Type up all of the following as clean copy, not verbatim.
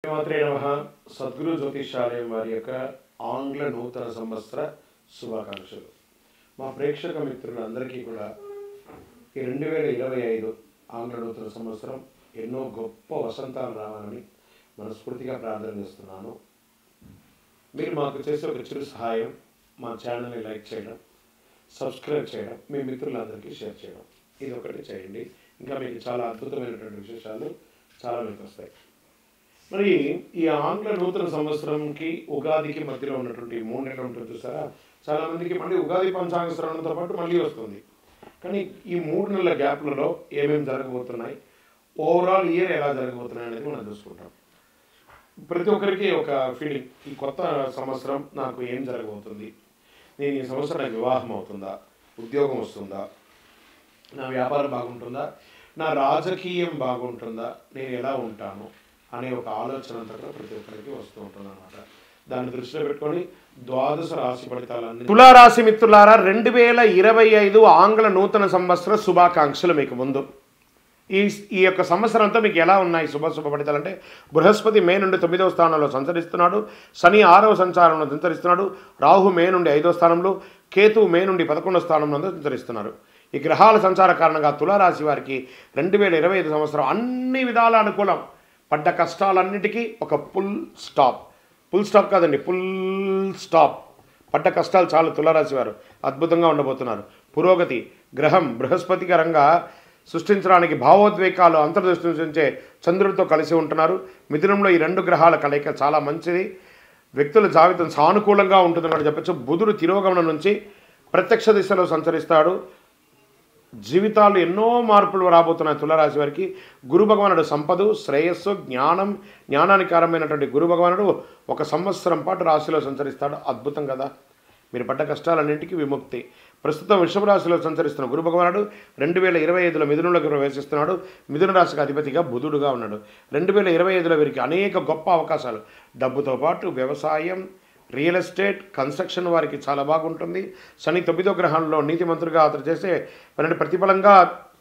శ్రీమాత్రే నమః. సద్గురు జ్యోతిషాలయం వారి యొక్క ఆంగ్ల నూతన సంవత్సర శుభాకాంక్షలు. మా ప్రేక్షక మిత్రులందరికీ కూడా ఈ 2025 ఆంగ్ల నూతన సంవత్సరం ఎన్నో గొప్ప వసంతాలు రావాలని మనస్ఫూర్తిగా ప్రార్థన చేస్తున్నాను. మీరు మాకు చేసే ఒక చిరు సహాయం, మా ఛానల్ని లైక్ చేయడం, సబ్స్క్రైబ్ చేయడం, మీ మిత్రులందరికీ షేర్ చేయడం, ఇది ఒకటి చేయండి. ఇంకా మీకు చాలా అద్భుతమైనటువంటి విశేషాలు చాలా మీకు వస్తాయి. మరి ఈ ఆంగ్ల నూతన సంవత్సరంకి ఉగాదికి మధ్యలో ఉన్నటువంటి 3 నెలలు ఉంటుంది చూసారా, చాలామందికి మళ్ళీ ఉగాది పంచాంగ శ్రవణంతో పాటు మళ్ళీ వస్తుంది. కానీ ఈ 3 నెలల గ్యాప్లలో ఏమేమి జరగబోతున్నాయి, ఓవరాల్ ఇయర్ ఎలా జరగబోతున్నాయి అనేది మనం చూసుకుంటాం. ప్రతి ఒక్కరికి ఒక ఫీలింగ్, ఈ కొత్త సంవత్సరం నాకు ఏం జరగబోతుంది, నేను ఈ సంవత్సరం నాకు వివాహం అవుతుందా, ఉద్యోగం వస్తుందా, నా వ్యాపారం బాగుంటుందా, నా రాజకీయం బాగుంటుందా, నేను ఎలా ఉంటాను అనే ఒక ఆలోచన అంతటా ప్రతి ఒక్కరికి వస్తూ ఉంటుంది అన్నమాట. దాన్ని దృష్టిలో పెట్టుకొని ద్వాదశ రాశి ఫలితాలన్నీ. తులారాశి మిత్రులారా, 2025 ఆంగ్ల నూతన సంవత్సర శుభాకాంక్షలు మీకు ముందు. ఈ యొక్క సంవత్సరంతో మీకు ఎలా ఉన్నాయి శుభ ఫలితాలు అంటే, బృహస్పతి మే నుండి 9వ స్థానంలో సంచరిస్తున్నాడు, శని 6వ సంచారంలో సంచరిస్తున్నాడు, రాహు మే నుండి 5వ స్థానంలో, కేతు మే నుండి 11వ స్థానంలో సంచరిస్తున్నారు. ఈ గ్రహాల సంచార కారణంగా తులారాశి వారికి 2025 సంవత్సరం అన్ని విధాల అనుకూలం. పడ్డ కష్టాలన్నిటికీ ఒక ఫుల్ స్టాప్ కాదండి, ఫుల్ స్టాప్. పడ్డ కష్టాలు చాలు. తులారాశి వారు అద్భుతంగా ఉండబోతున్నారు. పురోగతి గ్రహం బృహస్పతికరంగా సృష్టించడానికి భావోద్వేగాలు అంతర్దృష్టి సృష్టించే చంద్రుడితో కలిసి ఉంటున్నారు. మిథునంలో ఈ 2 గ్రహాల కలయిక చాలా మంచిది. వ్యక్తుల జాబితా సానుకూలంగా ఉంటుందని చెప్పచ్చు. బుధుడు తిరోగమనం నుంచి ప్రత్యక్ష దిశలో సంచరిస్తాడు. జీవితాలు ఎన్నో మార్పులు రాబోతున్నాయి తులారాశి వారికి. గురు భగవానుడు సంపద, శ్రేయస్సు, జ్ఞానానికి కారమైనటువంటి గురు భగవానుడు 1 సంవత్సరం పాటు రాశిలో సంచరిస్తాడు. అద్భుతం కదా. మీరు పడ్డ కష్టాలన్నింటికీ విముక్తి. ప్రస్తుతం వృషభ రాశిలో సంచరిస్తున్న గురు భగవానుడు 2025లో మిథునంలోకి ప్రవేశిస్తున్నాడు. మిథున రాశికి అధిపతిగా బుధుడుగా ఉన్నాడు. 2025లో వీరికి అనేక గొప్ప అవకాశాలు, డబ్బుతో పాటు వ్యవసాయం, రియల్ ఎస్టేట్, కన్స్ట్రక్షన్ వారికి చాలా బాగుంటుంది. శని 9వ గ్రహంలో నీతిమంతుడిగా అతను చేసే పని ప్రతిఫలంగా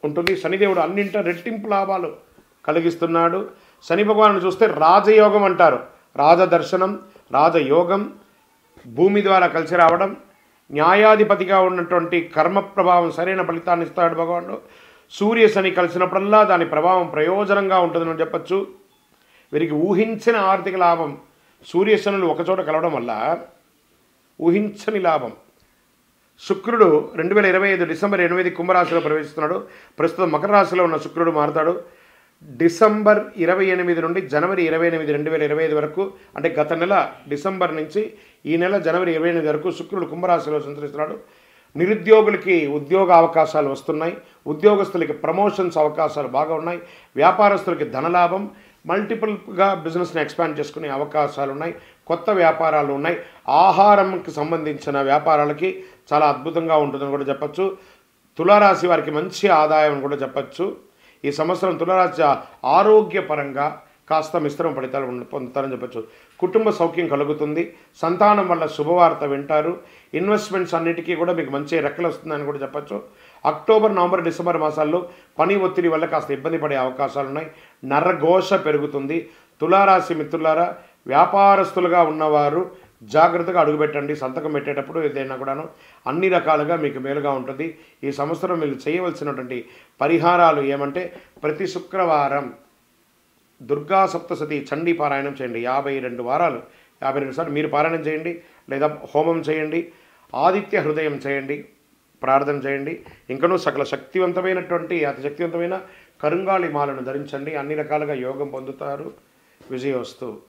ఉంటుంది. శనిదేవుడు అన్నింట రెట్టింపు లాభాలు కలిగిస్తున్నాడు. శని భగవాను చూస్తే రాజయోగం అంటారు. రాజదర్శనం, రాజయోగం, భూమి ద్వారా కలిసి రావడం, న్యాయాధిపతిగా ఉన్నటువంటి కర్మ ప్రభావం సరైన ఫలితాన్ని ఇస్తాడు భగవానుడు. సూర్య శని కలిసినప్పుడల్లా దాని ప్రభావం ప్రయోజనంగా ఉంటుందని చెప్పచ్చు. వీరికి ఊహించిన ఆర్థిక లాభం, సూర్యశనులు ఒకచోట కలవడం వల్ల ఊహించని లాభం. శుక్రుడు 2025 డిసెంబర్ 8 కుంభరాశిలో ప్రవేశిస్తున్నాడు. ప్రస్తుతం మకర రాశిలో ఉన్న శుక్రుడు మారుతాడు. డిసెంబర్ 28 నుండి జనవరి 28, 2025 వరకు, అంటే గత నెల డిసెంబర్ నుంచి ఈ నెల జనవరి 28 వరకు శుక్రుడు కుంభరాశిలో సంచరిస్తున్నాడు. నిరుద్యోగులకి ఉద్యోగ అవకాశాలు వస్తున్నాయి. ఉద్యోగస్తులకి ప్రమోషన్స్ అవకాశాలు బాగా ఉన్నాయి. వ్యాపారస్తులకి ధనలాభం, మల్టిపుల్గా బిజినెస్ని ఎక్స్పాండ్ చేసుకునే అవకాశాలు ఉన్నాయి. కొత్త వ్యాపారాలు ఉన్నాయి. ఆహారంకి సంబంధించిన వ్యాపారాలకి చాలా అద్భుతంగా ఉంటుందని కూడా చెప్పచ్చు. తులారాశి వారికి మంచి ఆదాయం అని కూడా చెప్పచ్చు. ఈ సంవత్సరం తులారాశి ఆరోగ్యపరంగా కాస్త మిశ్రమ ఫలితాలు పొందుతారని చెప్పచ్చు. కుటుంబ సౌఖ్యం కలుగుతుంది. సంతానం వల్ల శుభవార్త వింటారు. ఇన్వెస్ట్మెంట్స్ అన్నిటికీ కూడా మీకు మంచి రెక్కలు వస్తుందని కూడా చెప్పచ్చు. అక్టోబర్, నవంబర్, డిసెంబర్ మాసాల్లో పని ఒత్తిడి వల్ల కాస్త ఇబ్బంది పడే అవకాశాలు ఉన్నాయి. నరఘోష పెరుగుతుంది. తులారాశి మిత్రులారా, వ్యాపారస్తులుగా ఉన్నవారు జాగ్రత్తగా అడుగుపెట్టండి. సంతకం పెట్టేటప్పుడు ఏదైనా కూడాను అన్ని రకాలుగా మీకు మేలుగా ఉంటుంది. ఈ సంవత్సరం మీరు చేయవలసినటువంటి పరిహారాలు ఏమంటే, ప్రతి శుక్రవారం దుర్గా సప్తశతి చండీ పారాయణం చేయండి. 52 వారాలు 52 సార్లు మీరు పారాయణం చేయండి, లేదా హోమం చేయండి, ఆదిత్య హృదయం చేయండి, ప్రార్థన చేయండి. ఇంకనూ సకల శక్తివంతమైనటువంటి అతి శక్తివంతమైన కరుంగాళి మాలను ధరించండి. అన్ని రకాలుగా యోగం పొందుతారు. విజయోస్తు.